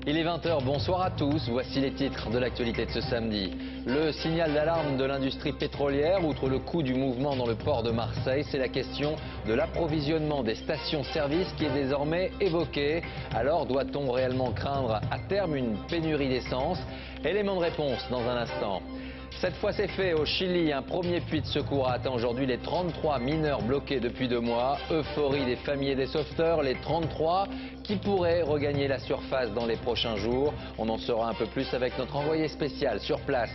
Il est 20 h, bonsoir à tous. Voici les titres de l'actualité de ce samedi. Le signal d'alarme de l'industrie pétrolière, outre le coût du mouvement dans le port de Marseille, c'est la question de l'approvisionnement des stations-service qui est désormais évoquée. Alors doit-on réellement craindre à terme une pénurie d'essence? Élément de réponse dans un instant. Cette fois c'est fait, au Chili, un premier puits de secours a atteint aujourd'hui les 33 mineurs bloqués depuis 2 mois. Euphorie des familles et des sauveteurs, les 33 qui pourraient regagner la surface dans les prochains jours. On en saura un peu plus avec notre envoyé spécial sur place.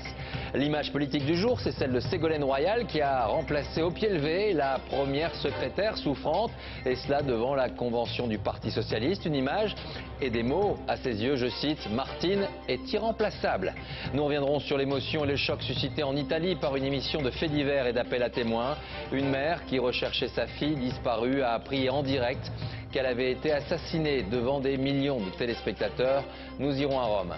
L'image politique du jour, c'est celle de Ségolène Royal qui a remplacé au pied levé la première secrétaire souffrante, et cela devant la convention du Parti Socialiste. Une image et des mots, à ses yeux, je cite, Martine est irremplaçable. Nous reviendrons sur l'émotion et le choc suscité en Italie par une émission de faits divers et d'appels à témoins. Une mère qui recherchait sa fille disparue a appris en direct qu'elle avait été assassinée devant des millions de téléspectateurs. Nous irons à Rome.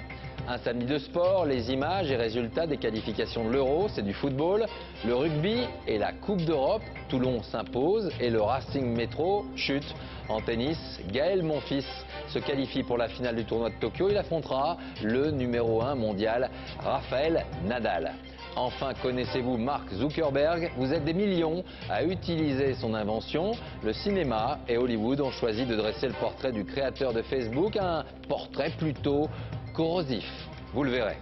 Un samedi de sport, les images et résultats des qualifications de l'Euro, c'est du football, le rugby et la Coupe d'Europe. Toulon s'impose et le Racing Métro chute. En tennis, Gaël Monfils se qualifie pour la finale du tournoi de Tokyo. Il affrontera le numéro 1 mondial, Rafael Nadal. Enfin, connaissez-vous Mark Zuckerberg? Vous êtes des millions à utiliser son invention. Le cinéma et Hollywood ont choisi de dresser le portrait du créateur de Facebook, un portrait plutôt corrosif. Vous le verrez.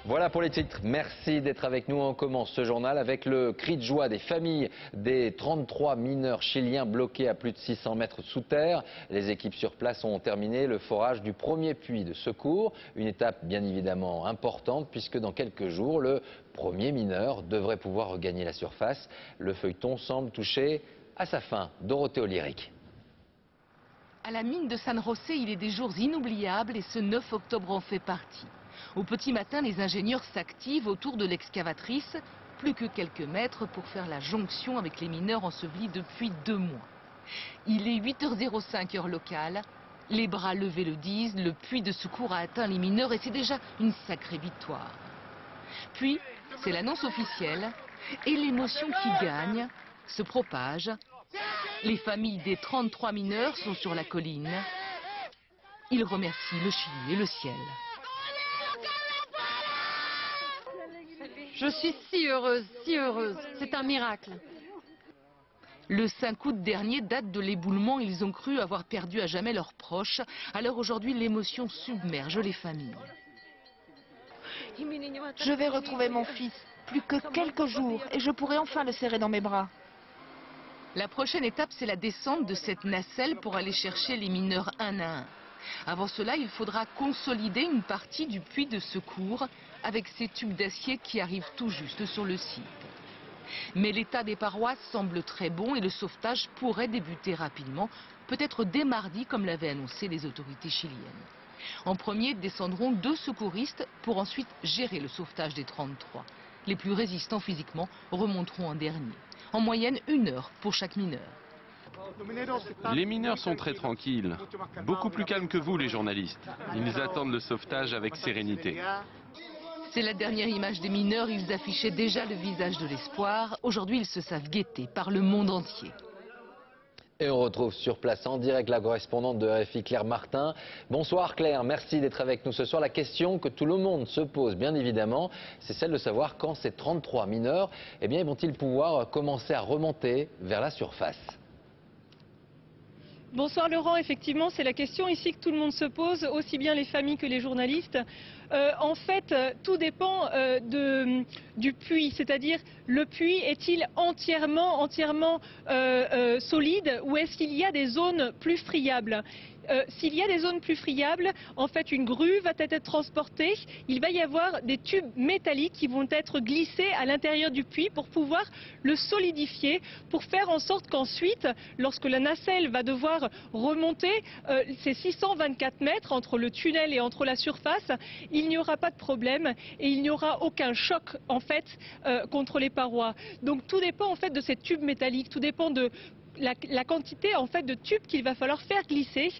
Voilà pour les titres. Merci d'être avec nous. On commence ce journal avec le cri de joie des familles des 33 mineurs chiliens bloqués à plus de 600 mètres sous terre. Les équipes sur place ont terminé le forage du premier puits de secours. Une étape bien évidemment importante puisque dans quelques jours, le premier mineur devrait pouvoir regagner la surface. Le feuilleton semble toucher à sa fin. Dorothée Olyric. À la mine de San José, il est des jours inoubliables et ce 9 octobre en fait partie. Au petit matin, les ingénieurs s'activent autour de l'excavatrice, plus que quelques mètres pour faire la jonction avec les mineurs ensevelis depuis 2 mois. Il est 8h05 heure locale, les bras levés le disent, le puits de secours a atteint les mineurs et c'est déjà une sacrée victoire. Puis, c'est l'annonce officielle et l'émotion qui gagne se propage. Les familles des 33 mineurs sont sur la colline. Ils remercient le Chili et le ciel. Je suis si heureuse, c'est un miracle. Le 5 août dernier date de l'éboulement, ils ont cru avoir perdu à jamais leurs proches. Alors aujourd'hui, l'émotion submerge les familles. Je vais retrouver mon fils, plus que quelques jours, et je pourrai enfin le serrer dans mes bras. La prochaine étape, c'est la descente de cette nacelle pour aller chercher les mineurs un à un. Avant cela, il faudra consolider une partie du puits de secours avec ces tubes d'acier qui arrivent tout juste sur le site. Mais l'état des parois semble très bon et le sauvetage pourrait débuter rapidement, peut-être dès mardi comme l'avaient annoncé les autorités chiliennes. En premier descendront 2 secouristes pour ensuite gérer le sauvetage des 33. Les plus résistants physiquement remonteront en dernier. En moyenne 1 heure pour chaque mineur. Les mineurs sont très tranquilles, beaucoup plus calmes que vous les journalistes. Ils attendent le sauvetage avec sérénité. C'est la dernière image des mineurs, ils affichaient déjà le visage de l'espoir. Aujourd'hui, ils se savent guettés par le monde entier. Et on retrouve sur place en direct la correspondante de RFI, Claire Martin. Bonsoir Claire, merci d'être avec nous ce soir. La question que tout le monde se pose, bien évidemment, c'est celle de savoir quand ces 33 mineurs, eh bien, vont-ils pouvoir commencer à remonter vers la surface? Bonsoir Laurent, effectivement c'est la question ici que tout le monde se pose, aussi bien les familles que les journalistes. En fait, tout dépend du puits, c'est-à-dire le puits est-il entièrement solide ou est-ce qu'il y a des zones plus friables? S'il y a des zones plus friables, en fait une grue va être transportée, il va y avoir des tubes métalliques qui vont être glissés à l'intérieur du puits pour pouvoir le solidifier, pour faire en sorte qu'ensuite, lorsque la nacelle va devoir remonter ces 624 mètres entre le tunnel et entre la surface, il n'y aura pas de problème et il n'y aura aucun choc en fait contre les parois. Donc tout dépend en fait de ces tubes métalliques, tout dépend de la quantité en fait de tubes qu'il va falloir faire glisser.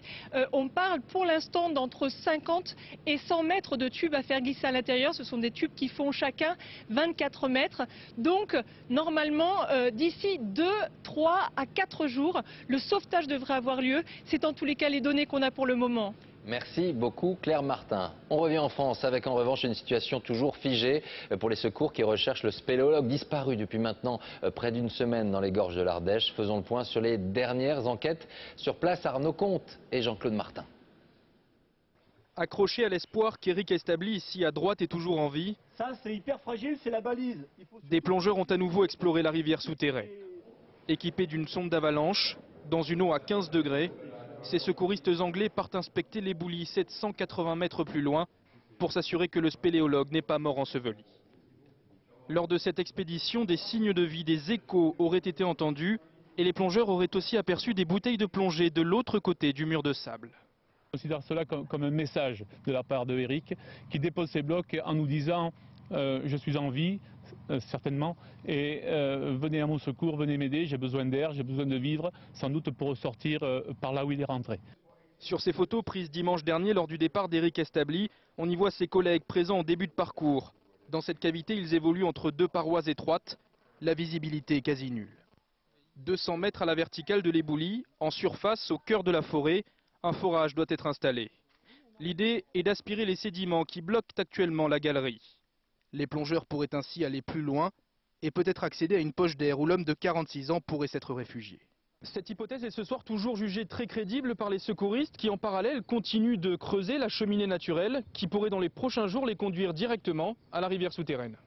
On parle pour l'instant d'entre 50 et 100 mètres de tubes à faire glisser à l'intérieur. Ce sont des tubes qui font chacun 24 mètres. Donc normalement d'ici 2, 3 à 4 jours, le sauvetage devrait avoir lieu. C'est en tous les cas les données qu'on a pour le moment. Merci beaucoup Claire Martin. On revient en France avec en revanche une situation toujours figée pour les secours qui recherchent le spéléologue disparu depuis maintenant près d'une semaine dans les gorges de l'Ardèche. Faisons le point sur les dernières enquêtes. Sur place, Arnaud Comte et Jean-Claude Martin. Accroché à l'espoir qu'Éric Establi, ici à droite, est toujours en vie. Ça, c'est hyper fragile, c'est la balise. Des plongeurs ont à nouveau exploré la rivière souterraine. Équipés d'une sonde d'avalanche, dans une eau à 15 degrés, ces secouristes anglais partent inspecter l'éboulis 780 mètres plus loin pour s'assurer que le spéléologue n'est pas mort enseveli. Lors de cette expédition, des signes de vie, des échos auraient été entendus et les plongeurs auraient aussi aperçu des bouteilles de plongée de l'autre côté du mur de sable. Je considère cela comme un message de la part de Eric qui dépose ses blocs en nous disant je suis en vie, certainement, et venez à mon secours, venez m'aider, j'ai besoin d'air, j'ai besoin de vivre, sans doute pour ressortir par là où il est rentré. Sur ces photos prises dimanche dernier lors du départ d'Éric Establi, on y voit ses collègues présents en début de parcours. Dans cette cavité, ils évoluent entre deux parois étroites, la visibilité est quasi nulle. 200 mètres à la verticale de l'éboulis, en surface, au cœur de la forêt, un forage doit être installé. L'idée est d'aspirer les sédiments qui bloquent actuellement la galerie. Les plongeurs pourraient ainsi aller plus loin et peut-être accéder à une poche d'air où l'homme de 46 ans pourrait s'être réfugié. Cette hypothèse est ce soir toujours jugée très crédible par les secouristes qui en parallèle continuent de creuser la cheminée naturelle qui pourrait dans les prochains jours les conduire directement à la rivière souterraine.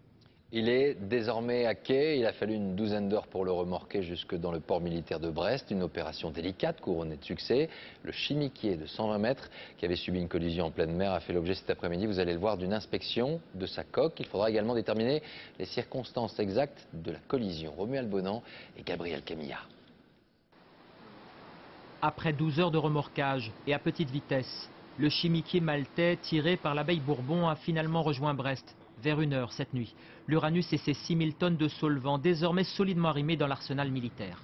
Il est désormais à quai. Il a fallu une douzaine d'heures pour le remorquer jusque dans le port militaire de Brest. Une opération délicate couronnée de succès. Le chimiquier de 120 mètres qui avait subi une collision en pleine mer a fait l'objet cet après-midi, vous allez le voir, d'une inspection de sa coque. Il faudra également déterminer les circonstances exactes de la collision. Romuald Bonan et Gabriel Camillat. Après 12 heures de remorquage et à petite vitesse, le chimiquier maltais tiré par l'abeille Bourbon a finalement rejoint Brest. Vers 1 heure cette nuit, l'Uranus et ses 6000 tonnes de solvant désormais solidement arrimés dans l'arsenal militaire.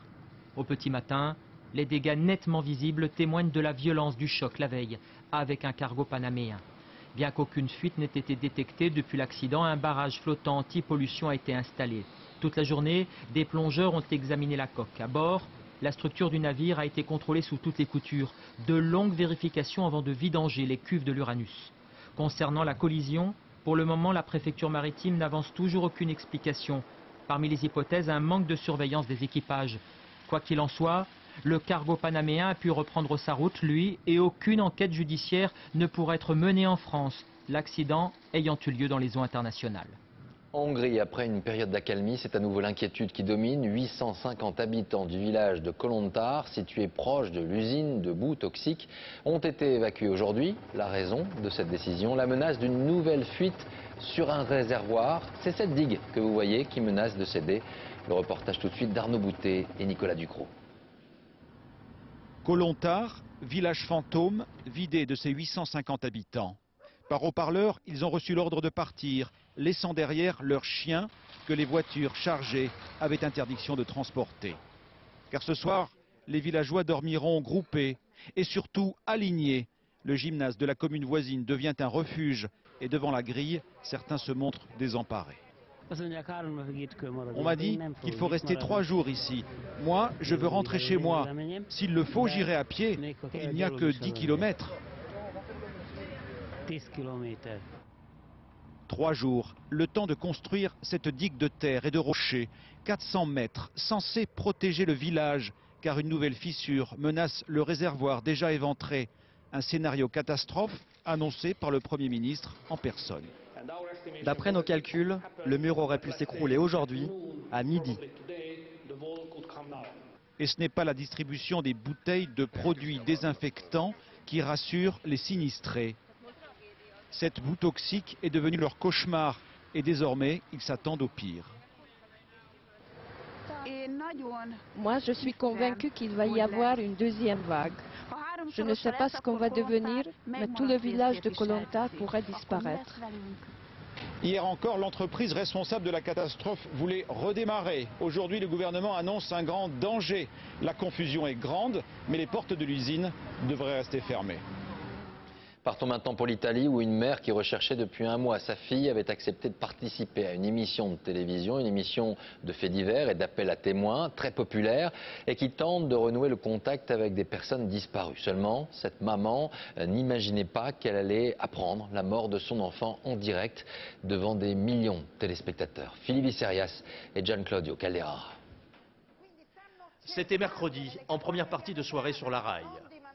Au petit matin, les dégâts nettement visibles témoignent de la violence du choc la veille avec un cargo panaméen. Bien qu'aucune fuite n'ait été détectée depuis l'accident, un barrage flottant anti-pollution a été installé. Toute la journée, des plongeurs ont examiné la coque. À bord, la structure du navire a été contrôlée sous toutes les coutures. De longues vérifications avant de vidanger les cuves de l'Uranus. Concernant la collision, pour le moment, la préfecture maritime n'avance toujours aucune explication. Parmi les hypothèses, un manque de surveillance des équipages. Quoi qu'il en soit, le cargo panaméen a pu reprendre sa route, lui, et aucune enquête judiciaire ne pourra être menée en France, l'accident ayant eu lieu dans les eaux internationales. En Hongrie, après une période d'accalmie, c'est à nouveau l'inquiétude qui domine. 850 habitants du village de Kolontar, situé proche de l'usine de boues toxiques, ont été évacués aujourd'hui. La raison de cette décision, la menace d'une nouvelle fuite sur un réservoir. C'est cette digue que vous voyez qui menace de céder. Le reportage tout de suite d'Arnaud Boutet et Nicolas Ducrot. Kolontar, village fantôme, vidé de ses 850 habitants. Par haut-parleur, ils ont reçu l'ordre de partir, laissant derrière leurs chiens que les voitures chargées avaient interdiction de transporter. Car ce soir, les villageois dormiront groupés et surtout alignés. Le gymnase de la commune voisine devient un refuge et devant la grille, certains se montrent désemparés. On m'a dit qu'il faut rester 3 jours ici. Moi, je veux rentrer chez moi. S'il le faut, j'irai à pied. Il n'y a que 10 kilomètres. 3 jours, le temps de construire cette digue de terre et de rochers. 400 mètres, censés protéger le village, car une nouvelle fissure menace le réservoir déjà éventré. Un scénario catastrophe annoncé par le Premier ministre en personne. D'après nos calculs, le mur aurait pu s'écrouler aujourd'hui, à midi. Et ce n'est pas la distribution des bouteilles de produits désinfectants qui rassure les sinistrés. Cette boue toxique est devenue leur cauchemar et désormais, ils s'attendent au pire. Moi, je suis convaincu qu'il va y avoir une deuxième vague. Je ne sais pas ce qu'on va devenir, mais tout le village de Kolontar pourrait disparaître. Hier encore, l'entreprise responsable de la catastrophe voulait redémarrer. Aujourd'hui, le gouvernement annonce un grand danger. La confusion est grande, mais les portes de l'usine devraient rester fermées. Partons maintenant pour l'Italie où une mère qui recherchait depuis un mois sa fille avait accepté de participer à une émission de télévision, une émission de faits divers et d'appels à témoins très populaire et qui tente de renouer le contact avec des personnes disparues. Seulement, cette maman n'imaginait pas qu'elle allait apprendre la mort de son enfant en direct devant des millions de téléspectateurs. Philippe Visserias et Gian Claudio Caldera. C'était mercredi, en première partie de soirée sur la Rai.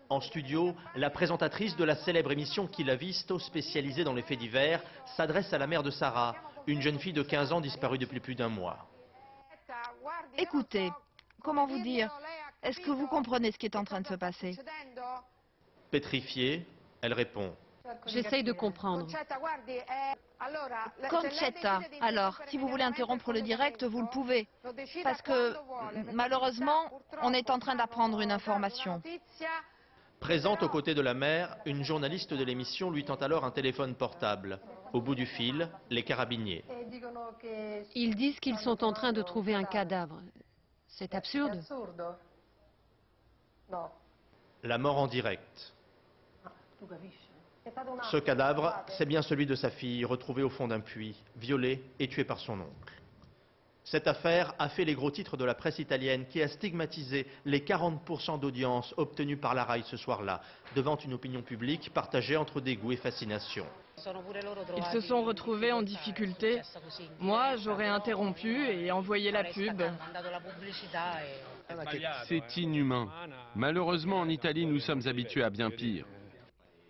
En studio, la présentatrice de la célèbre émission Chi l'ha visto, spécialisée dans les faits divers, s'adresse à la mère de Sarah, une jeune fille de 15 ans disparue depuis plus d'un mois. Écoutez, comment vous dire? Est-ce que vous comprenez ce qui est en train de se passer? Pétrifiée, elle répond. J'essaye de comprendre. Concetta, alors, si vous voulez interrompre le direct, vous le pouvez. Parce que, malheureusement, on est en train d'apprendre une information. Présente aux côtés de la mère, une journaliste de l'émission lui tend alors un téléphone portable. Au bout du fil, les carabiniers. Ils disent qu'ils sont en train de trouver un cadavre. C'est absurde. La mort en direct. Ce cadavre, c'est bien celui de sa fille, retrouvée au fond d'un puits, violée et tuée par son oncle. Cette affaire a fait les gros titres de la presse italienne qui a stigmatisé les 40% d'audience obtenus par la Rai ce soir-là, devant une opinion publique partagée entre dégoût et fascination. Ils se sont retrouvés en difficulté. Moi, j'aurais interrompu et envoyé la pub. C'est inhumain. Malheureusement, en Italie, nous sommes habitués à bien pire.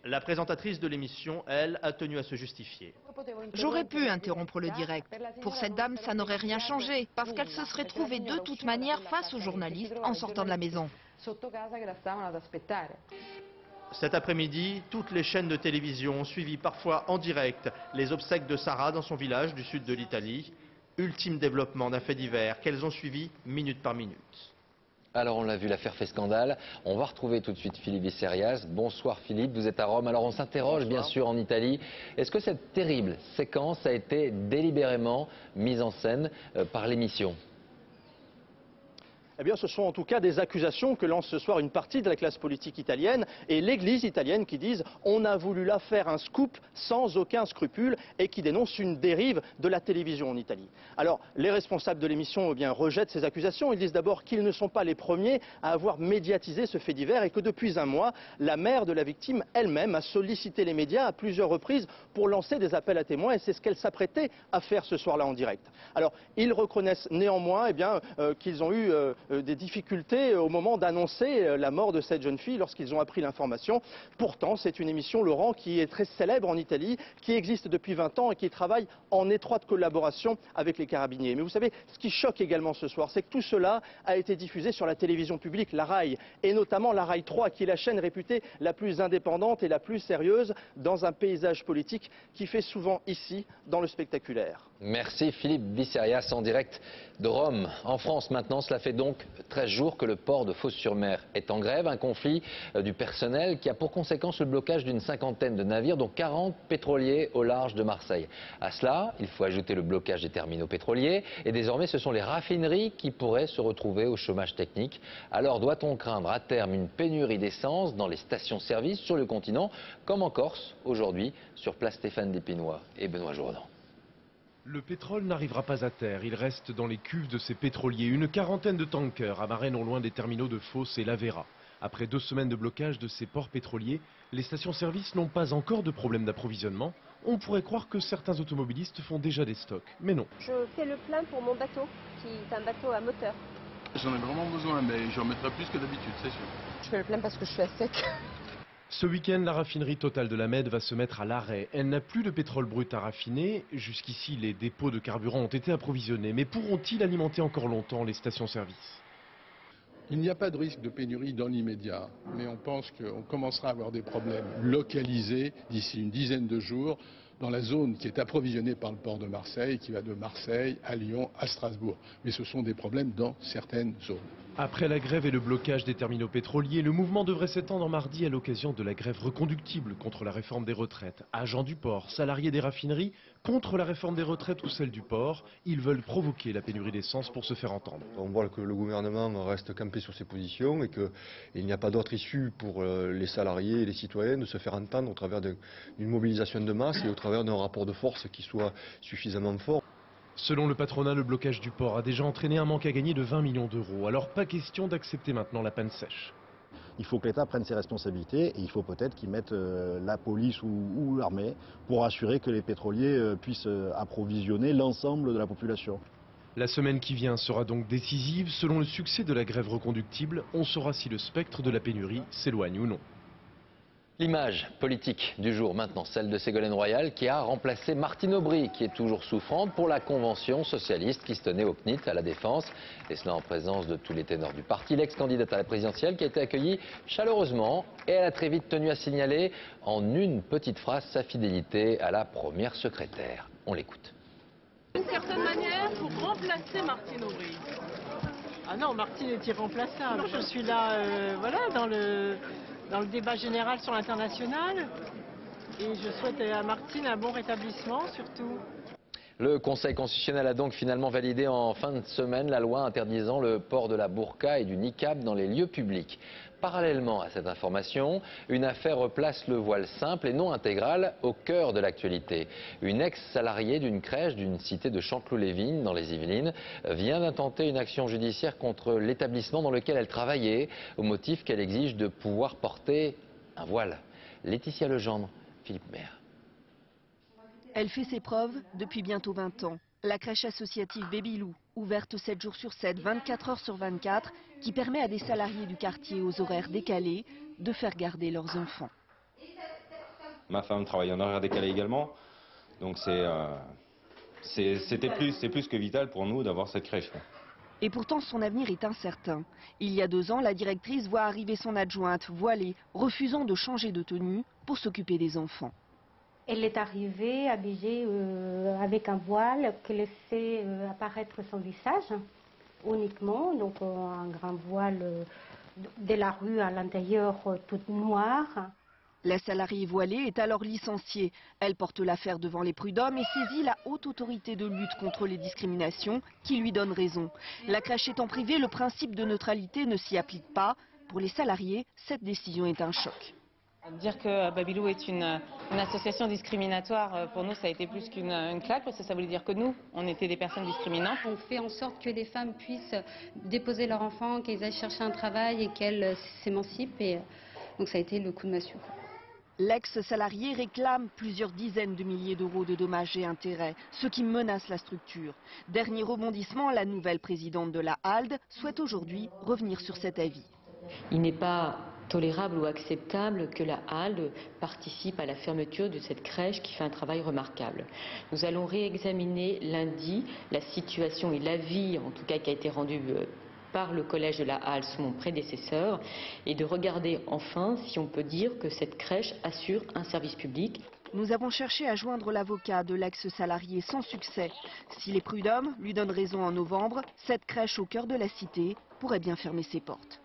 La présentatrice de l'émission, elle, a tenu à se justifier. J'aurais pu interrompre le direct. Pour cette dame, ça n'aurait rien changé, parce qu'elle se serait trouvée de toute manière face aux journalistes en sortant de la maison. Cet après-midi, toutes les chaînes de télévision ont suivi parfois en direct les obsèques de Sarah dans son village du sud de l'Italie. Ultime développement d'un fait divers qu'elles ont suivi minute par minute. Alors on l'a vu, l'affaire fait scandale. On va retrouver tout de suite Philippe Visserias. Bonsoir Philippe, vous êtes à Rome. Alors on s'interroge bien sûr en Italie. Est-ce que cette terrible séquence a été délibérément mise en scène par l'émission ? Eh bien, ce sont en tout cas des accusations que lance ce soir une partie de la classe politique italienne et l'Église italienne qui disent on a voulu là faire un scoop sans aucun scrupule et qui dénonce une dérive de la télévision en Italie. Alors, les responsables de l'émission rejettent ces accusations. Ils disent d'abord qu'ils ne sont pas les premiers à avoir médiatisé ce fait divers et que depuis un mois, la mère de la victime elle-même a sollicité les médias à plusieurs reprises pour lancer des appels à témoins et c'est ce qu'elle s'apprêtait à faire ce soir-là en direct. Alors, ils reconnaissent néanmoins qu'ils ont eu des difficultés au moment d'annoncer la mort de cette jeune fille lorsqu'ils ont appris l'information. Pourtant, c'est une émission, Laurent, qui est très célèbre en Italie, qui existe depuis 20 ans et qui travaille en étroite collaboration avec les carabiniers. Mais vous savez, ce qui choque également ce soir, c'est que tout cela a été diffusé sur la télévision publique, la Rai, et notamment la Rai 3, qui est la chaîne réputée la plus indépendante et la plus sérieuse dans un paysage politique qui fait souvent ici, dans le spectaculaire. Merci Philippe Visserias en direct de Rome. En France maintenant, cela fait donc 13 jours que le port de Fos-sur-Mer est en grève. Un conflit du personnel qui a pour conséquence le blocage d'une cinquantaine de navires, dont 40 pétroliers au large de Marseille. À cela, il faut ajouter le blocage des terminaux pétroliers. Et désormais, ce sont les raffineries qui pourraient se retrouver au chômage technique. Alors doit-on craindre à terme une pénurie d'essence dans les stations-service sur le continent, comme en Corse, aujourd'hui, sur place Stéphane Despinois et Benoît Jourdan. Le pétrole n'arrivera pas à terre, il reste dans les cuves de ces pétroliers. Une quarantaine de tankers amarrés non loin des terminaux de Fos et Lavera. Après 2 semaines de blocage de ces ports pétroliers, les stations-service n'ont pas encore de problème d'approvisionnement. On pourrait croire que certains automobilistes font déjà des stocks, mais non. Je fais le plein pour mon bateau, qui est un bateau à moteur. J'en ai vraiment besoin, mais j'en mettrai plus que d'habitude, c'est sûr. Je fais le plein parce que je suis à sec. Ce week-end, la raffinerie Total de la Med va se mettre à l'arrêt. Elle n'a plus de pétrole brut à raffiner. Jusqu'ici, les dépôts de carburant ont été approvisionnés. Mais pourront-ils alimenter encore longtemps les stations-service ? Il n'y a pas de risque de pénurie dans l'immédiat, mais on pense qu'on commencera à avoir des problèmes localisés d'ici une dizaine de jours dans la zone qui est approvisionnée par le port de Marseille, qui va de Marseille à Lyon, à Strasbourg. Mais ce sont des problèmes dans certaines zones. Après la grève et le blocage des terminaux pétroliers, le mouvement devrait s'étendre mardi à l'occasion de la grève reconductible contre la réforme des retraites. Agents du port, salariés des raffineries, contre la réforme des retraites ou celle du port, ils veulent provoquer la pénurie d'essence pour se faire entendre. On voit que le gouvernement reste campé sur ses positions et qu'il n'y a pas d'autre issue pour les salariés et les citoyens de se faire entendre au travers d'une mobilisation de masse et au travers d'un rapport de force qui soit suffisamment fort. Selon le patronat, le blocage du port a déjà entraîné un manque à gagner de 20 millions d'euros. Alors pas question d'accepter maintenant la panne sèche. Il faut que l'État prenne ses responsabilités et il faut peut-être qu'il mette la police ou l'armée pour assurer que les pétroliers puissent approvisionner l'ensemble de la population. La semaine qui vient sera donc décisive. Selon le succès de la grève reconductible, on saura si le spectre de la pénurie s'éloigne ou non. L'image politique du jour maintenant, celle de Ségolène Royal qui a remplacé Martine Aubry, qui est toujours souffrante pour la convention socialiste qui se tenait au CNIT à la Défense. Et cela en présence de tous les ténors du parti. L'ex-candidate à la présidentielle qui a été accueillie chaleureusement et elle a très vite tenu à signaler en une petite phrase sa fidélité à la première secrétaire. On l'écoute. D'une certaine manière, pour remplacer Martine Aubry. Ah non, Martine est irremplaçable. Je suis là, voilà, dans le débat général sur l'international. Et je souhaite à Martine un bon rétablissement surtout. Le Conseil constitutionnel a donc finalement validé en fin de semaine la loi interdisant le port de la burqa et du niqab dans les lieux publics. Parallèlement à cette information, une affaire replace le voile simple et non intégral au cœur de l'actualité. Une ex-salariée d'une crèche d'une cité de Chanteloup-les-Vignes dans les Yvelines vient d'intenter une action judiciaire contre l'établissement dans lequel elle travaillait au motif qu'elle exige de pouvoir porter un voile. Laetitia Legendre, Philippe Maire. Elle fait ses preuves depuis bientôt 20 ans. La crèche associative Babylou, ouverte 7 jours sur 7, 24 heures sur 24, qui permet à des salariés du quartier aux horaires décalés de faire garder leurs enfants. Ma femme travaille en horaire décalé également, donc c'est plus que vital pour nous d'avoir cette crèche. Et pourtant son avenir est incertain. Il y a 2 ans, la directrice voit arriver son adjointe voilée, refusant de changer de tenue pour s'occuper des enfants. Elle est arrivée habillée avec un voile qui laissait apparaître son visage uniquement, donc un grand voile de la rue à l'intérieur toute noire. La salariée voilée est alors licenciée. Elle porte l'affaire devant les prud'hommes et saisit la haute autorité de lutte contre les discriminations qui lui donne raison. La crèche étant privée, le principe de neutralité ne s'y applique pas. Pour les salariés, cette décision est un choc. Dire que Babylou est une association discriminatoire, pour nous, ça a été plus qu'une claque, parce que ça voulait dire que nous, on était des personnes discriminantes. On fait en sorte que les femmes puissent déposer leurs enfants, qu'elles aillent chercher un travail et qu'elles s'émancipent. Et donc ça a été le coup de massue. L'ex-salarié réclame plusieurs dizaines de milliers d'euros de dommages et intérêts, ce qui menace la structure. Dernier rebondissement, la nouvelle présidente de la HALDE souhaite aujourd'hui revenir sur cet avis. Il n'est pas tolérable ou acceptable que la HALDE participe à la fermeture de cette crèche qui fait un travail remarquable. Nous allons réexaminer lundi la situation et l'avis, en tout cas qui a été rendu par le collège de la HALDE sous mon prédécesseur, et de regarder enfin si on peut dire que cette crèche assure un service public. Nous avons cherché à joindre l'avocat de l'ex-salarié sans succès. Si les prud'hommes lui donnent raison en novembre, cette crèche au cœur de la cité pourrait bien fermer ses portes.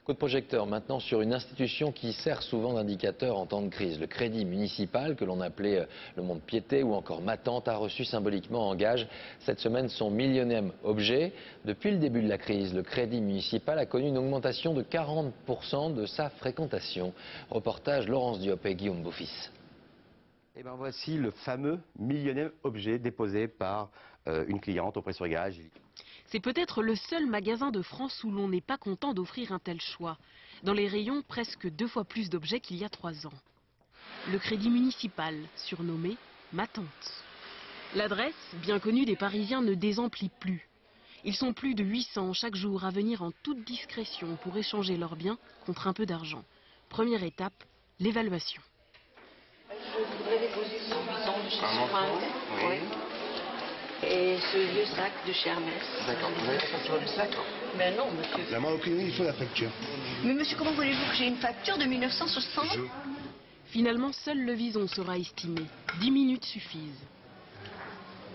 Coup de projecteur maintenant sur une institution qui sert souvent d'indicateur en temps de crise. Le crédit municipal, que l'on appelait le Mont-de-Piété ou encore Matente, a reçu symboliquement en gage cette semaine son millionième objet. Depuis le début de la crise, le crédit municipal a connu une augmentation de 40% de sa fréquentation. Reportage Laurence Diop et Guillaume Beaufils. Et bien voici le fameux millionième objet déposé par une cliente au Pré sur Gage. C'est peut-être le seul magasin de France où l'on n'est pas content d'offrir un tel choix. Dans les rayons, presque 2 fois plus d'objets qu'il y a 3 ans. Le crédit municipal, surnommé Matente. L'adresse, bien connue des Parisiens, ne désemplit plus. Ils sont plus de 800 chaque jour à venir en toute discrétion pour échanger leurs biens contre un peu d'argent. Première étape, l'évaluation. Je voudrais déposer ce bison de chez Souverain. Oui. Et ce vieux sac de chez Hermès. D'accord, vous avez la facture du sac? Mais non, monsieur. La main au client, il faut la facture. Mais monsieur, comment voulez-vous que j'ai une facture de 1960? Finalement, seul le vison sera estimé. 10 minutes suffisent.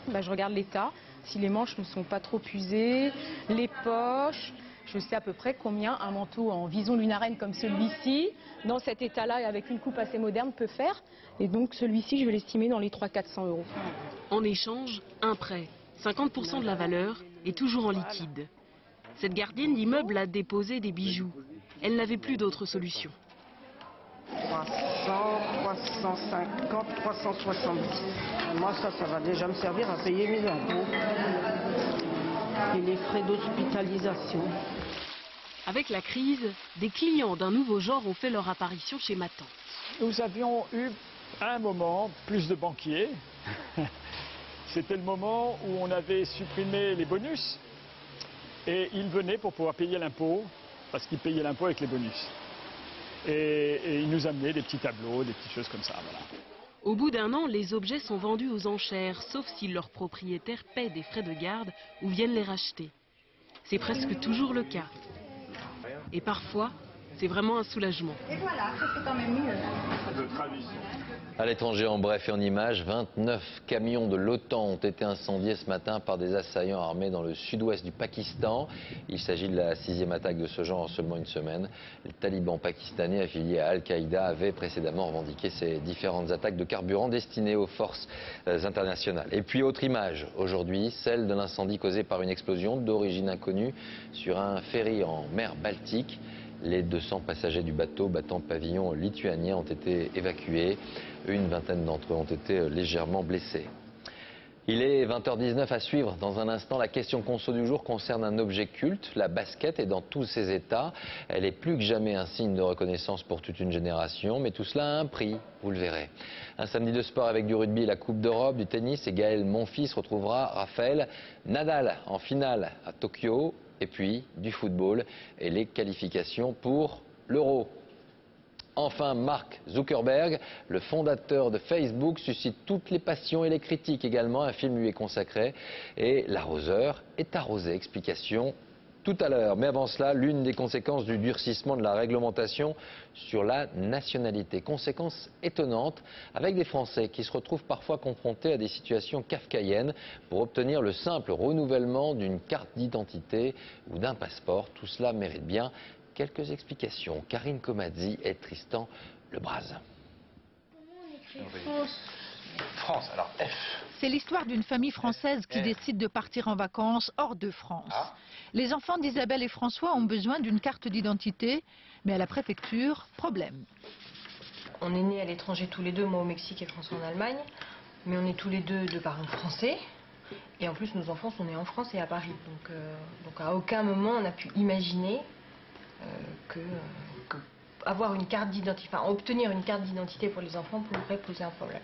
Je regarde l'état, si les manches ne sont pas trop usées, les poches, Je sais à peu près combien un manteau en vison lunarène comme celui-ci, dans cet état-là et avec une coupe assez moderne, peut faire. Et donc celui-ci, je vais l'estimer dans les 300-400 €. En échange, un prêt. 50% de la valeur est toujours en liquide. Cette gardienne d'immeuble a déposé des bijoux. Elle n'avait plus d'autre solution. 300, 350, 370. Moi, ça va déjà me servir à payer mes impôts et les frais d'hospitalisation. Avec la crise, des clients d'un nouveau genre ont fait leur apparition chez ma tante. Nous avions eu à un moment plus de banquiers. C'était le moment où on avait supprimé les bonus et ils venaient pour pouvoir payer l'impôt, parce qu'ils payaient l'impôt avec les bonus. Et ils nous amenaient des petits tableaux, des petites choses comme ça. Voilà. Au bout d'un an, les objets sont vendus aux enchères, sauf si leurs propriétaires paient des frais de garde ou viennent les racheter. C'est presque toujours le cas. Et parfois, c'est vraiment un soulagement. Et voilà, c'est quand même mieux. À l'étranger, en bref et en images, 29 camions de l'OTAN ont été incendiés ce matin par des assaillants armés dans le sud-ouest du Pakistan. Il s'agit de la 6e attaque de ce genre en seulement une semaine. Les talibans pakistanais affiliés à Al-Qaïda avaient précédemment revendiqué ces différentes attaques de carburant destinées aux forces internationales. Et puis autre image, aujourd'hui, celle de l'incendie causé par une explosion d'origine inconnue sur un ferry en mer Baltique. Les 200 passagers du bateau battant pavillon lituanien ont été évacués. Une vingtaine d'entre eux ont été légèrement blessés. Il est 20h19 à suivre. Dans un instant, la question conso du jour concerne un objet culte, la basket, et dans tous ses états. Elle est plus que jamais un signe de reconnaissance pour toute une génération, mais tout cela a un prix, vous le verrez. Un samedi de sport avec du rugby et la Coupe d'Europe, du tennis, et Gaël Monfils retrouvera Raphaël Nadal en finale à Tokyo. Et puis du football et les qualifications pour l'Euro. Enfin, Mark Zuckerberg, le fondateur de Facebook, suscite toutes les passions et les critiques également. Un film lui est consacré et l'arroseur est arrosé. Explication tout à l'heure. Mais avant cela, l'une des conséquences du durcissement de la réglementation sur la nationalité. Conséquence étonnante avec des Français qui se retrouvent parfois confrontés à des situations kafkaïennes pour obtenir le simple renouvellement d'une carte d'identité ou d'un passeport. Tout cela mérite bien quelques explications. Karine Comazzi et Tristan Lebras. France, alors F. C'est l'histoire d'une famille française qui décide de partir en vacances hors de France. Les enfants d'Isabelle et François ont besoin d'une carte d'identité, mais à la préfecture, problème. On est nés à l'étranger tous les deux, moi au Mexique et François en Allemagne, mais on est tous les deux de parents français. Et en plus, nos enfants sont nés en France et à Paris. Donc à aucun moment on a pu imaginer avoir une carte d'identité, enfin obtenir une carte d'identité pour les enfants pourrait poser un problème.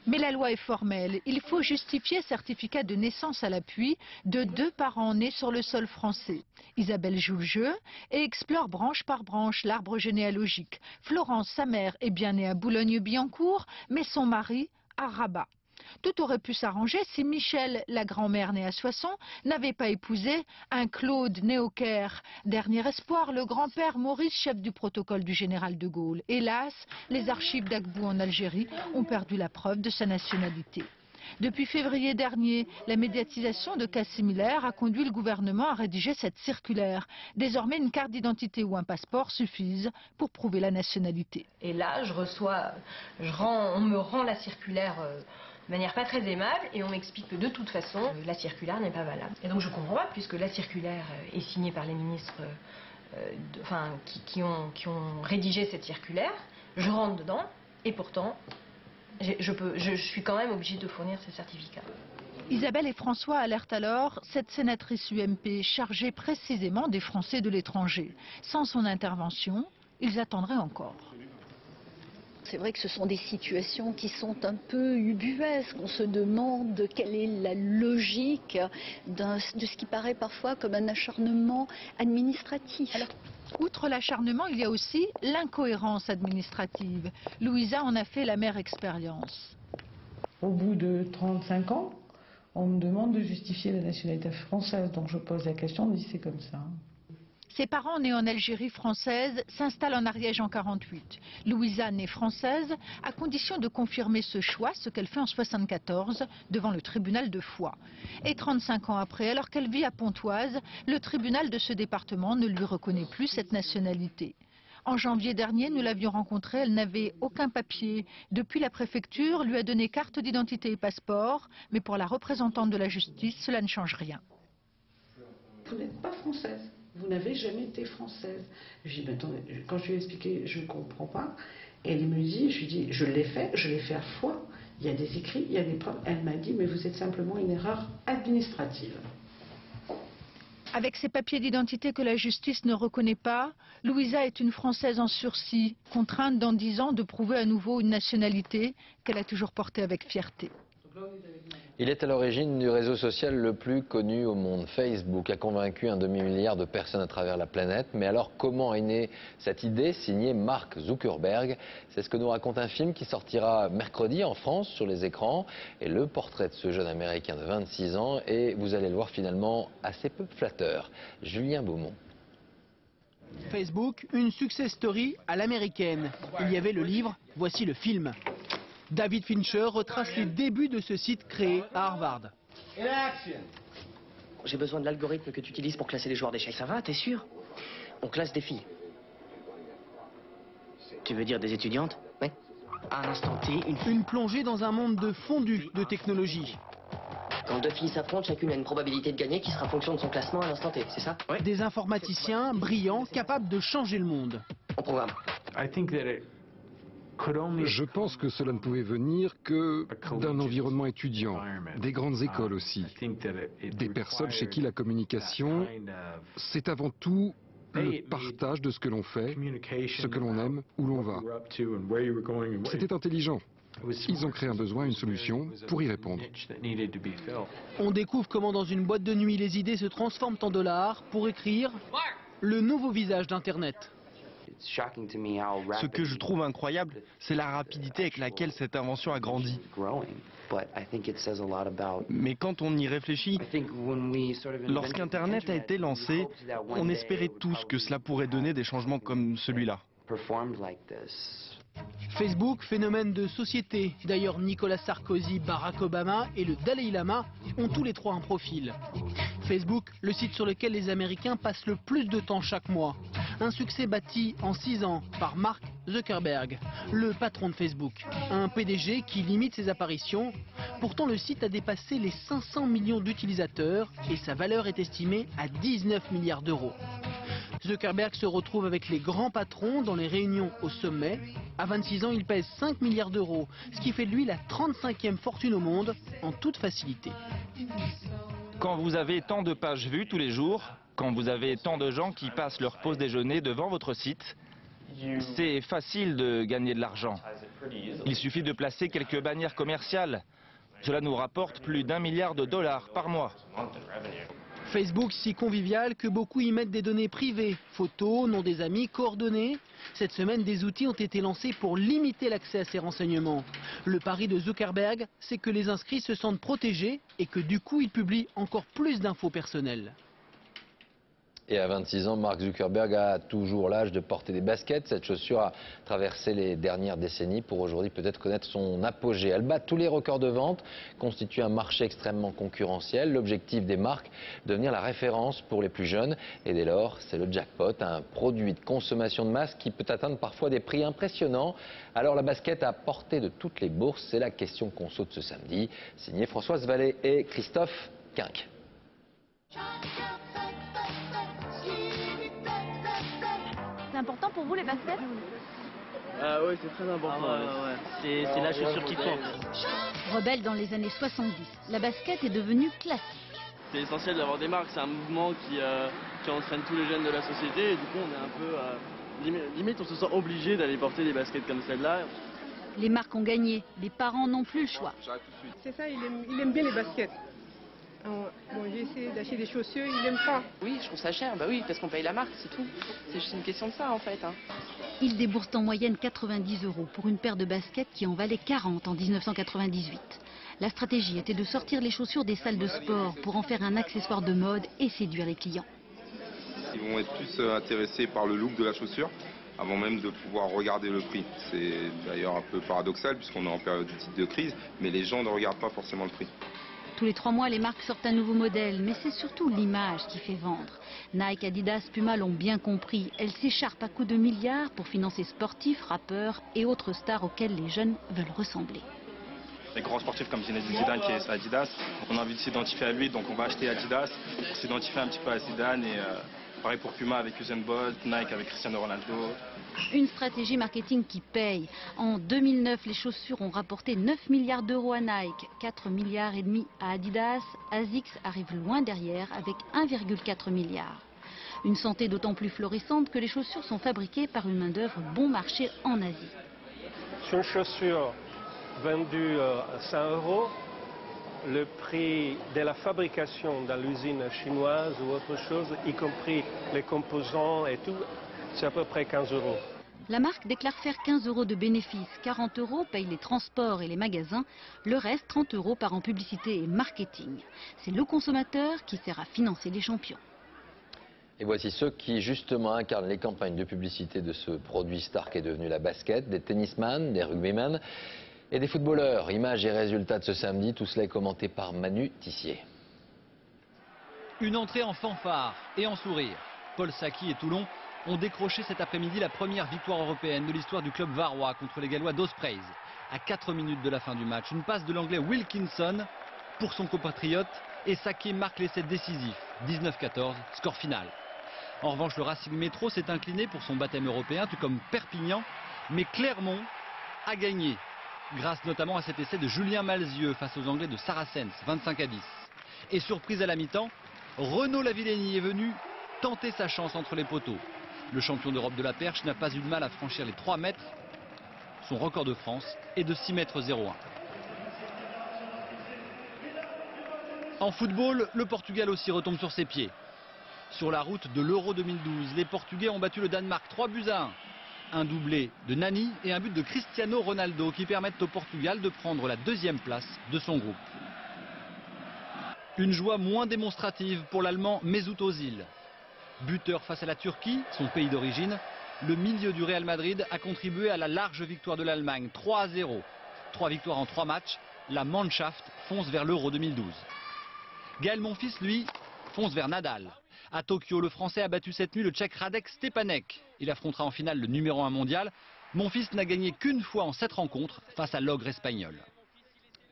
Mais la loi est formelle. Il faut justifier certificat de naissance à l'appui de 2 parents nés sur le sol français. Isabelle joue le jeu et explore branche par branche l'arbre généalogique. Florence, sa mère, est bien née à Boulogne-Billancourt, mais son mari à Rabat. Tout aurait pu s'arranger si Michel, la grand-mère née à Soissons, n'avait pas épousé un Claude né au Caire. Dernier espoir, le grand-père Maurice, chef du protocole du général de Gaulle. Hélas, les archives d'Agbou en Algérie ont perdu la preuve de sa nationalité. Depuis février dernier, la médiatisation de cas similaires a conduit le gouvernement à rédiger cette circulaire. Désormais, une carte d'identité ou un passeport suffisent pour prouver la nationalité. Et là, on me rend la circulaire de manière pas très aimable et on m'explique que de toute façon, la circulaire n'est pas valable. Et donc je comprends pas, puisque la circulaire est signée par les ministres qui ont rédigé cette circulaire. Je rentre dedans et pourtant, je suis quand même obligée de fournir ces certificats. Isabelle et François alertent alors cette sénatrice UMP chargée précisément des Français de l'étranger. Sans son intervention, ils attendraient encore. C'est vrai que ce sont des situations qui sont un peu ubuesques. On se demande quelle est la logique de ce qui paraît parfois comme un acharnement administratif. Alors, outre l'acharnement, il y a aussi l'incohérence administrative. Louisa en a fait l'amère expérience. Au bout de 35 ans, on me demande de justifier la nationalité française. Donc je pose la question, on me dit c'est comme ça. Ses parents, nés en Algérie française, s'installent en Ariège en 48. Louisa, née française, à condition de confirmer ce choix, ce qu'elle fait en 74, devant le tribunal de Foix. Et 35 ans après, alors qu'elle vit à Pontoise, le tribunal de ce département ne lui reconnaît plus cette nationalité. En janvier dernier, nous l'avions rencontrée, elle n'avait aucun papier. Depuis, la préfecture lui a donné carte d'identité et passeport, mais pour la représentante de la justice, cela ne change rien. Vous n'êtes pas française, vous n'avez jamais été française. Je dis, mais attendez, quand je lui ai expliqué, je ne comprends pas. Et elle me dit, je lui dis, je l'ai fait à Foix. Il y a des écrits, il y a des preuves. Elle m'a dit, mais vous êtes simplement une erreur administrative. Avec ses papiers d'identité que la justice ne reconnaît pas, Louisa est une Française en sursis, contrainte dans 10 ans de prouver à nouveau une nationalité qu'elle a toujours portée avec fierté. Il est à l'origine du réseau social le plus connu au monde. Facebook a convaincu un demi-milliard de personnes à travers la planète. Mais alors comment est née cette idée signée Mark Zuckerberg? C'est ce que nous raconte un film qui sortira mercredi en France sur les écrans. Et le portrait de ce jeune Américain de 26 ans est, vous allez le voir finalement, assez peu flatteur. Julien Beaumont. Facebook, une success story à l'américaine. Il y avait le livre, voici le film. David Fincher retrace les débuts de ce site créé à Harvard. J'ai besoin de l'algorithme que tu utilises pour classer les joueurs d'échecs. Ça va, t'es sûr? On classe des filles. Tu veux dire des étudiantes? Oui. À un instant T, une plongée dans un monde de fondu de technologie. Quand deux filles s'affrontent, chacune a une probabilité de gagner qui sera fonction de son classement à l'instant T, c'est ça? Oui. Des informaticiens brillants, capables de changer le monde. On programme. Je pense que cela ne pouvait venir que d'un environnement étudiant, des grandes écoles aussi, des personnes chez qui la communication, c'est avant tout le partage de ce que l'on fait, ce que l'on aime, où l'on va. C'était intelligent. Ils ont créé un besoin, une solution pour y répondre. On découvre comment dans une boîte de nuit les idées se transforment en dollars pour écrire le nouveau visage d'Internet. Ce que je trouve incroyable, c'est la rapidité avec laquelle cette invention a grandi. Mais quand on y réfléchit, lorsqu'Internet a été lancé, on espérait tous que cela pourrait donner des changements comme celui-là. Facebook, phénomène de société. D'ailleurs, Nicolas Sarkozy, Barack Obama et le Dalai Lama ont tous les trois un profil. Facebook, le site sur lequel les Américains passent le plus de temps chaque mois. Un succès bâti en 6 ans par Mark Zuckerberg, le patron de Facebook. Un PDG qui limite ses apparitions. Pourtant, le site a dépassé les 500 millions d'utilisateurs et sa valeur est estimée à 19 milliards d'euros. Zuckerberg se retrouve avec les grands patrons dans les réunions au sommet. À 26 ans, il pèse 5 milliards d'euros, ce qui fait de lui la 35e fortune au monde en toute facilité. Quand vous avez tant de pages vues tous les jours, quand vous avez tant de gens qui passent leur pause déjeuner devant votre site, c'est facile de gagner de l'argent. Il suffit de placer quelques bannières commerciales. Cela nous rapporte plus d'1 milliard de dollars par mois. Facebook si convivial que beaucoup y mettent des données privées, photos, noms des amis, coordonnées. Cette semaine, des outils ont été lancés pour limiter l'accès à ces renseignements. Le pari de Zuckerberg, c'est que les inscrits se sentent protégés et que du coup, ils publient encore plus d'infos personnelles. Et à 26 ans, Mark Zuckerberg a toujours l'âge de porter des baskets. Cette chaussure a traversé les dernières décennies pour aujourd'hui peut-être connaître son apogée. Elle bat tous les records de vente, constitue un marché extrêmement concurrentiel. L'objectif des marques, devenir la référence pour les plus jeunes. Et dès lors, c'est le jackpot, un produit de consommation de masse qui peut atteindre parfois des prix impressionnants. Alors la basket à portée de toutes les bourses, c'est la question qu'on saute ce samedi. Signé Françoise Vallée et Christophe Quinck. C'est important pour vous les baskets? Oui, c'est très important. C'est la chaussure qui compte. Rebelle dans les années 70, la basket est devenue classique. C'est essentiel d'avoir des marques, c'est un mouvement qui entraîne tous les jeunes de la société et du coup on est un peu, limite on se sent obligé d'aller porter des baskets comme celle-là. Les marques ont gagné, les parents n'ont plus le choix. C'est ça, il aime bien les baskets. Bon, j'ai essayé d'acheter des chaussures, il n'aime pas. Oui, je trouve ça cher, bah oui, parce qu'on paye la marque, c'est tout. C'est juste une question de ça en fait. Il débourse en moyenne 90 € pour une paire de baskets qui en valait 40 en 1998. La stratégie était de sortir les chaussures des salles de sport pour en faire un accessoire de mode et séduire les clients. qui vont être plus intéressés par le look de la chaussure avant même de pouvoir regarder le prix. C'est d'ailleurs un peu paradoxal puisqu'on est en période de crise, mais les gens ne regardent pas forcément le prix. Tous les 3 mois, les marques sortent un nouveau modèle, mais c'est surtout l'image qui fait vendre. Nike, Adidas, Puma l'ont bien compris. Elles s'écharpent à coups de milliards pour financer sportifs, rappeurs et autres stars auxquels les jeunes veulent ressembler. Les grands sportifs comme Zinedine Zidane qui est Adidas, on a envie de s'identifier à lui, donc on va acheter Adidas pour s'identifier un petit peu à Zidane. Et pareil pour Puma avec Usain Bolt, Nike avec Cristiano Ronaldo. Une stratégie marketing qui paye. En 2009, les chaussures ont rapporté 9 milliards d'euros à Nike, 4,5 milliards à Adidas. ASICS arrive loin derrière avec 1,4 milliard. Une santé d'autant plus florissante que les chaussures sont fabriquées par une main-d'œuvre bon marché en Asie. Sur une chaussure vendue à 100 €, le prix de la fabrication dans l'usine chinoise ou autre chose, y compris les composants et tout, c'est à peu près 15 €. La marque déclare faire 15 € de bénéfices. 40 € payent les transports et les magasins. Le reste, 30 € part en publicité et marketing. C'est le consommateur qui sert à financer les champions. Et voici ceux qui justement incarnent les campagnes de publicité de ce produit star qui est devenu la basket, des tennisman, des rugbymen et des footballeurs. Images et résultats de ce samedi, tout cela est commenté par Manu Tissier. Une entrée en fanfare et en sourire. Paul Saki et Toulon ont décroché cet après-midi la première victoire européenne de l'histoire du club varois contre les Gallois d'Ospreys. À 4 minutes de la fin du match, une passe de l'anglais Wilkinson pour son compatriote et Saki marque l'essai décisif. 19-14, score final. En revanche, le Racing Métro s'est incliné pour son baptême européen, tout comme Perpignan, mais Clermont a gagné, grâce notamment à cet essai de Julien Malzieu face aux Anglais de Saracens, 25-10. Et surprise à la mi-temps, Renaud Lavillenie est venu tenter sa chance entre les poteaux. Le champion d'Europe de la perche n'a pas eu de mal à franchir les 3 mètres. Son record de France est de 6 mètres 01. En football, le Portugal aussi retombe sur ses pieds. Sur la route de l'Euro 2012, les Portugais ont battu le Danemark 3-1. Un doublé de Nani et un but de Cristiano Ronaldo qui permettent au Portugal de prendre la 2e place de son groupe. Une joie moins démonstrative pour l'Allemand Mesut Özil. Buteur face à la Turquie, son pays d'origine, le milieu du Real Madrid a contribué à la large victoire de l'Allemagne, 3-0. 3 victoires en 3 matchs, la Mannschaft fonce vers l'Euro 2012. Gaël Monfils, lui, fonce vers Nadal. À Tokyo, le Français a battu cette nuit le Tchèque Radek Stepanek. Il affrontera en finale le numéro 1 mondial. Monfils n'a gagné qu'une fois en 7 rencontres face à l'ogre espagnol.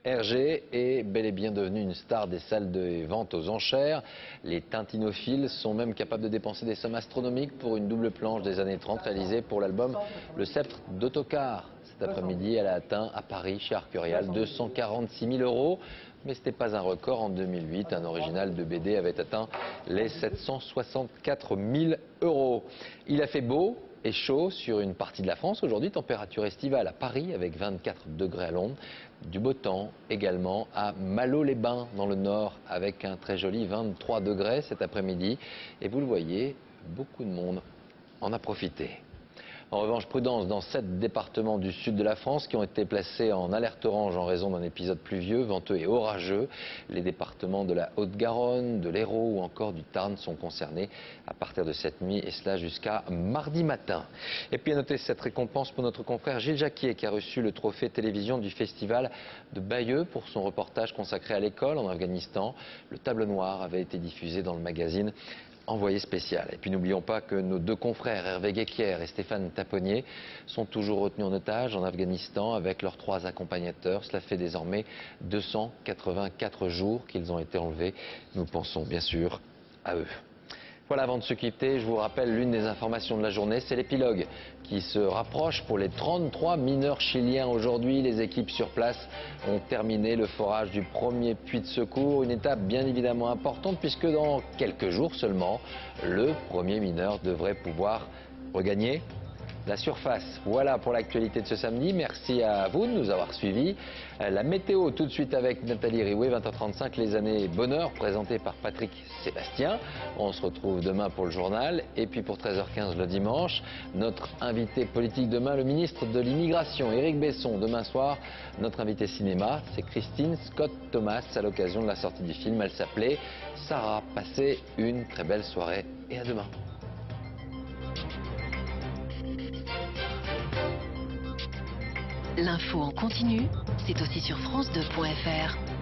Hergé est bel et bien devenu une star des salles de vente aux enchères. Les tintinophiles sont même capables de dépenser des sommes astronomiques pour une double planche des années 30 réalisée pour l'album Le Sceptre d'Autocar. Cet après-midi, elle a atteint à Paris, chez Arcurial, 246 000 €. Mais ce n'était pas un record. En 2008, un original de BD avait atteint les 764 000 €. Il a fait beau et chaud sur une partie de la France. Aujourd'hui, température estivale à Paris avec 24 degrés à Londres. Du beau temps également à Malo-les-Bains dans le nord avec un très joli 23 degrés cet après-midi. Et vous le voyez, beaucoup de monde en a profité. En revanche, prudence dans 7 départements du sud de la France qui ont été placés en alerte orange en raison d'un épisode pluvieux, venteux et orageux. Les départements de la Haute-Garonne, de l'Hérault ou encore du Tarn sont concernés à partir de cette nuit et cela jusqu'à mardi matin. Et puis à noter cette récompense pour notre confrère Gilles Jacquier qui a reçu le trophée télévision du festival de Bayeux pour son reportage consacré à l'école en Afghanistan. Le tableau noir avait été diffusé dans le magazine Envoyé spécial. Et puis n'oublions pas que nos 2 confrères, Hervé Guéquière et Stéphane Taponnier, sont toujours retenus en otage en Afghanistan avec leurs 3 accompagnateurs. Cela fait désormais 284 jours qu'ils ont été enlevés. Nous pensons bien sûr à eux. Voilà, avant de se quitter, je vous rappelle l'une des informations de la journée, c'est l'épilogue qui se rapproche pour les 33 mineurs chiliens aujourd'hui. Les équipes sur place ont terminé le forage du premier puits de secours, une étape bien évidemment importante puisque dans quelques jours seulement, le premier mineur devrait pouvoir regagner la surface. Voilà pour l'actualité de ce samedi. Merci à vous de nous avoir suivis. La météo tout de suite avec Nathalie Riouet, 20h35, les années bonheur présentées par Patrick Sébastien. On se retrouve demain pour le journal et puis pour 13h15 le dimanche. Notre invité politique demain, le ministre de l'immigration, Éric Besson. Demain soir, notre invité cinéma, c'est Christine Scott Thomas à l'occasion de la sortie du film. Elle s'appelait Sarah. Passez une très belle soirée et à demain. L'info en continu, c'est aussi sur France2.fr.